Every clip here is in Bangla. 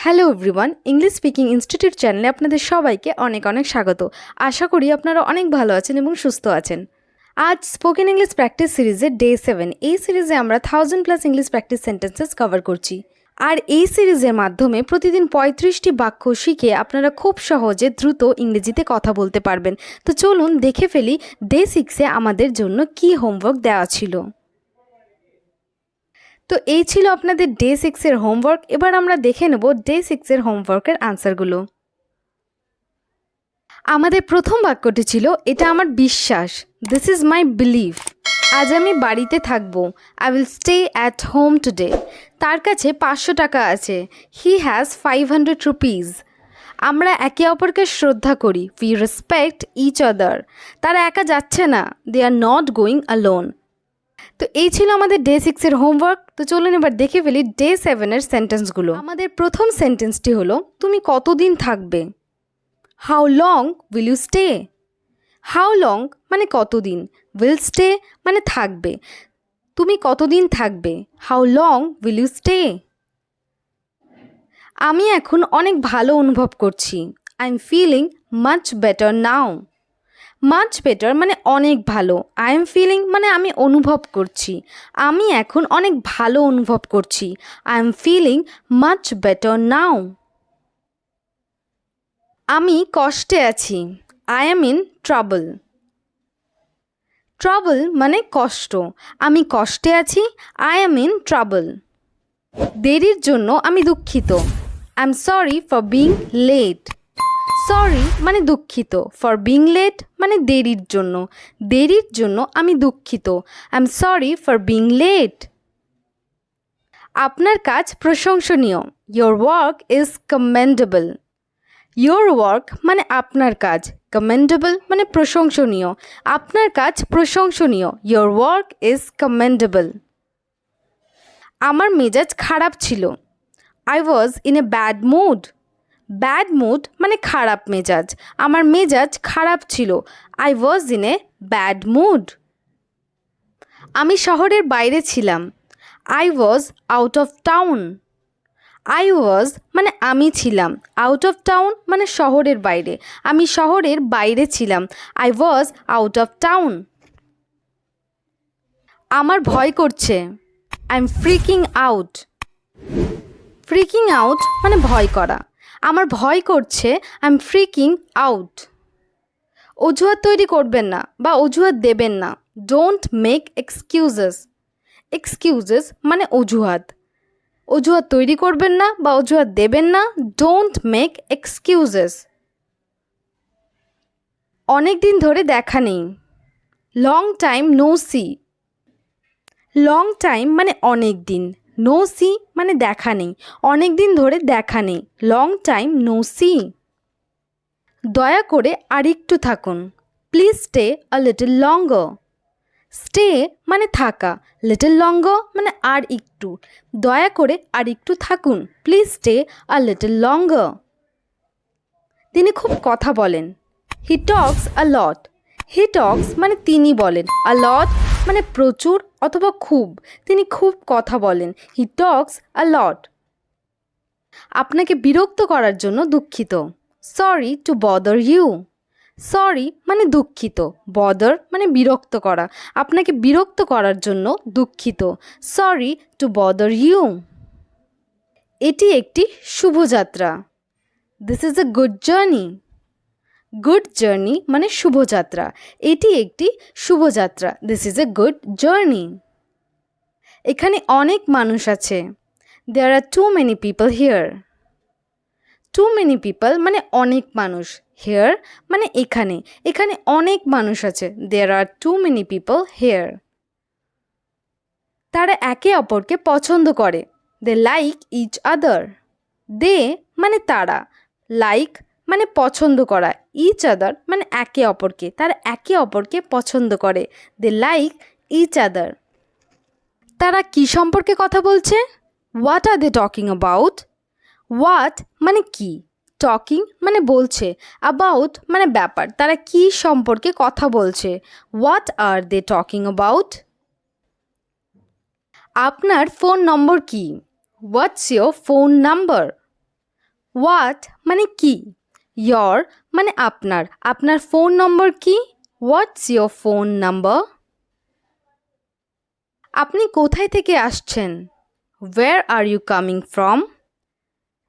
Hello everyone, English speaking institute চ্যানেলে আপনাদের সবাইকে অনেক অনেক স্বাগত। আশা করি আপনারা অনেক ভালো আছেন এবং সুস্থ আছেন। আজ স্পোকেন ইংলিশ প্র্যাকটিস সিরিজের ডে 7। এই সিরিজে আমরা 1000+ ইংলিশ প্র্যাকটিস সেন্টেন্সেস কভার করছি। আর এই সিরিজের মাধ্যমে প্রতিদিন 35টি বাক্য শিখে আপনারা খুব সহজে দ্রুত ইংরেজিতে কথা বলতে পারবেন। তো চলুন দেখে ফেলি ডে 6-এ আমাদের জন্য কী হোমওয়ার্ক দেওয়া ছিল। তো এই ছিল আপনাদের ডে 6-এর হোমওয়ার্ক। এবার আমরা দেখে নেব ডে 6-এর হোমওয়ার্কের আনসারগুলো। আমাদের প্রথম বাক্যটি ছিল, এটা আমার বিশ্বাস, দিস ইজ মাই বিলিভ। আজ আমি বাড়িতে থাকবো, I will stay at home today. তার কাছে 500 টাকা আছে, হি হ্যাজ 500 রুপিজ। আমরা একে অপরকে শ্রদ্ধা করি, উই রেসপেক্ট ইচ আদার। তারা একা যাচ্ছে না, দে আর নট গোয়িং অ্যালোন। তো এই ছিল আমাদের ডে 6-এর হোমওয়ার্ক। তো চলুন এবার দেখে ফেলি ডে 7-এর সেন্টেন্সগুলো। আমাদের প্রথম সেন্টেন্সটি হলো, তুমি কতদিন থাকবে। How long will you stay. How long মানে কতদিন, উইল স্টে মানে থাকবে। তুমি কতদিন থাকবে, how long will you stay. আমি এখন অনেক ভালো অনুভব করছি, I am feeling much better now. Much better মানে অনেক ভালো, আই এম ফিলিং মানে আমি অনুভব করছি। আমি এখন অনেক ভালো অনুভব করছি, I am feeling much better now. আমি কষ্টে আছি, I am in trouble. Trouble মানে কষ্ট, আমি কষ্টে আছি, আই এম ইন ট্রাবল। দেরির জন্য আমি দুঃখিত, I am sorry for being late. Sorry মানে দুঃখিত, ফর বিং লেট মানে দেরির জন্য। দেরির জন্য আমি দুঃখিত, I am sorry for being late. আপনার কাজ প্রশংসনীয়, your work is commendable. Your work মানে আপনার কাজ, কমেন্ডেবল মানে প্রশংসনীয়। আপনার কাজ প্রশংসনীয়, ইয়োর ওয়ার্ক ইজ কমেন্ডেবল। আমার মেজাজ খারাপ ছিল, I was in a bad mood. Bad mood মানে খারাপ মেজাজ, আমার মেজাজ খারাপ ছিল, I was in a bad mood. আমি শহরের বাইরে ছিলাম, I was out of town. I was মানে আমি ছিলাম, আউট অফ টাউন মানে শহরের বাইরে, আমি শহরের বাইরে ছিলাম, I was out of town. আমার ভয় করছে, I am freaking out. Freaking out মানে ভয় করা, আমার ভয় করছে, আই এম ফ্রিকিং আউট। অজুহাত তৈরি করবেন না বা অজুহাত দেবেন না, ডোন্ট মেক এক্সকিউজেস। এক্সকিউজেস মানে অজুহাত, অজুহাত তৈরি করবেন না বা অজুহাত দেবেন না, ডোন্ট মেক এক্সকিউজেস। অনেক দিন ধরে দেখা নেই, long time no see. Long time মানে অনেক দিন, নো সি মানে দেখা নেই, অনেক দিন ধরে দেখা নেই, লং টাইম নো সি। দয়া করে আরেকটু থাকুন, please stay a little longer. Stay মানে থাকা, লিটল লঙ্গার মানে আর একটু। দয়া করে আর একটু থাকুন, প্লিজ স্টে আ লিটল লঙ্গার। তিনি খুব কথা বলেন, হি টক্স আ লট। হি টক্স মানে তিনি বলেন, আ লট মানে প্রচুর অথবা খুব, তিনি খুব কথা বলেন, হি টক্স আ লট। আপনাকে বিরক্ত করার জন্য দুঃখিত, sorry to bother you. Sorry মানে দুঃখিত, বদার মানে বিরক্ত করা, আপনাকে বিরক্ত করার জন্য দুঃখিত, সরি টু বদার ইউ। এটি একটি শুভযাত্রা, this is a good journey. Good journey মানে শুভযাত্রা, এটি একটি শুভযাত্রা, this is a good journey. এখানে অনেক মানুষ আছে, there are too many people here. Too many people মানে অনেক মানুষ, হেয়ার মানে এখানে, এখানে অনেক মানুষ আছে, there are too many people hair. তারা একে অপরকে পছন্দ করে, দে লাইক ইচ আদার। দে মানে তারা, লাইক মানে পছন্দ করা, ইচ আদার মানে একে অপরকে, তারা একে অপরকে পছন্দ করে, দে লাইক ইচ আদার। তারা কি সম্পর্কে কথা বলছে, what are they talking about. What মানে কি, টকিং মানে বলছে, অ্যাবাউট মানে ব্যাপার, তারা কি সম্পর্কে কথা বলছে, what are they talking about. আপনার ফোন নম্বর কি, what's your phone number. What মানে কি, ইয়র মানে আপনার, আপনার ফোন নম্বর কি, হোয়াটস ইয়োর ফোন নাম্বার। আপনি কোথায় থেকে আসছেন, where are you coming from.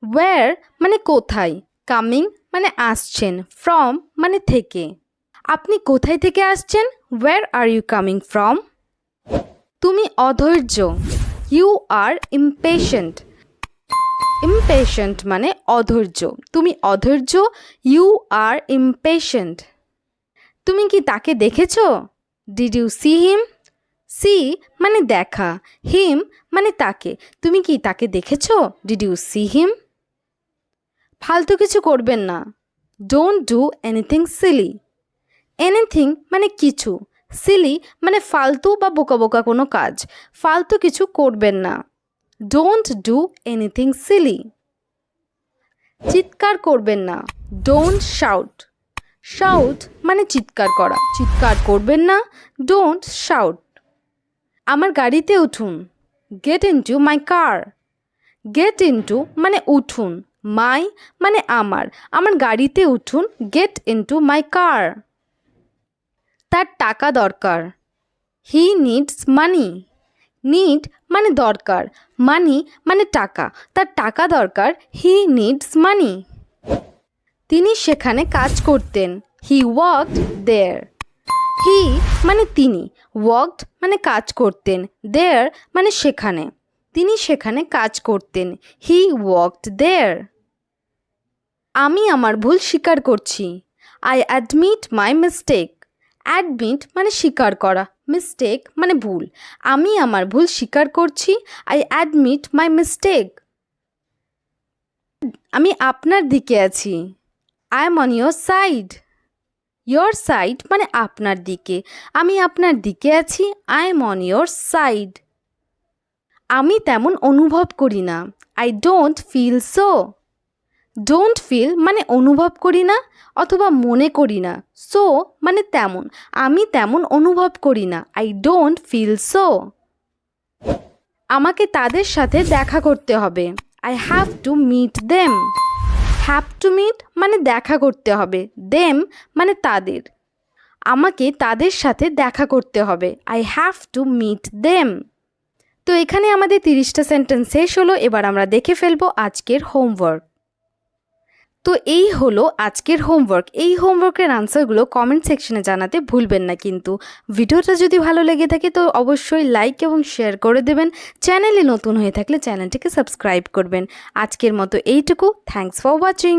Where মানে কোথায়, কামিং মানে আসছেন, ফ্রম মানে থেকে। আপনি কোথায় থেকে আসছেন, where are you coming from. তুমি অধৈর্য, ইউ আর ইমপেশেন্ট। ইমপেশেন্ট মানে অধৈর্য, তুমি অধৈর্য, ইউ আর ইমপেশেন্ট। তুমি কি তাকে দেখেছো, did you see him. See মানে দেখা, হিম মানে তাকে, তুমি কি তাকে দেখেছো, ডিড ইউ সি হিম। ফালতু কিছু করবেন না, don't do anything silly. Anything মানে কিছু, সিলি মানে ফালতু বা বোকা বোকা কোনো কাজ, ফালতু কিছু করবেন না, ডোন্ট ডু এনিথিং সিলি। চিৎকার করবেন না, ডোন্ট শাউট। শাউট মানে চিৎকার করা, চিৎকার করবেন না, ডোন্ট শাউট। আমার গাড়িতে উঠুন, গেট ইনটু মাই কার। গেট ইনটু মানে উঠুন, মাই মানে আমার, আমার গাড়িতে উঠুন, গেট ইনটু মাই কার। তার টাকা দরকার, হি নিডস মানি। নিড মানে দরকার, মানি মানে টাকা, তার টাকা দরকার, হি নিডস মানি। তিনি সেখানে কাজ করতেন, হি ওয়ার্কড দেয়ার। হি মানে তিনি, ওয়ার্কড মানে কাজ করতেন, দেয়ার মানে সেখানে, তিনি সেখানে কাজ করতেন, হি ওয়ার্কড দেয়ার। আমি আমার ভুল স্বীকার করছি, I admit my mistake. Admit মানে স্বীকার করা, মিস্টেক মানে ভুল। আমি আমার ভুল স্বীকার করছি, আই অ্যাডমিট মাই মিস্টেক। আমি আপনার দিকে আছি, I am on your side. Your side মানে আপনার দিকে, আমি আপনার দিকে আছি, I am on your side. আমি তেমন অনুভব করি না, I don't feel so. Don't feel মানে অনুভব করি না অথবা মনে করি না, সো মানে তেমন, আমি তেমন অনুভব করি না, আই ডোন্ট ফিল সো। আমাকে তাদের সাথে দেখা করতে হবে, I have to meet them. Have to meet মানে দেখা করতে হবে, দেম মানে তাদের, আমাকে তাদের সাথে দেখা করতে হবে, I have to meet them. তো এখানে আমাদের 30টা সেন্টেন্স শেষ হলো, এবার আমরা দেখে ফেলবো আজকের হোমওয়ার্ক। তো এই হলো আজকের হোমওয়ার্ক। এই হোমওয়ার্কের আনসারগুলো কমেন্ট সেকশনে জানাতে ভুলবেন না কিন্তু। ভিডিওটা যদি ভালো লেগে থাকে তো অবশ্যই লাইক এবং শেয়ার করে দেবেন। চ্যানেলে নতুন হয়ে থাকলে চ্যানেলটিকে সাবস্ক্রাইব করবেন। আজকের মতো এইটুকু, থ্যাঙ্কস ফর ওয়াচিং।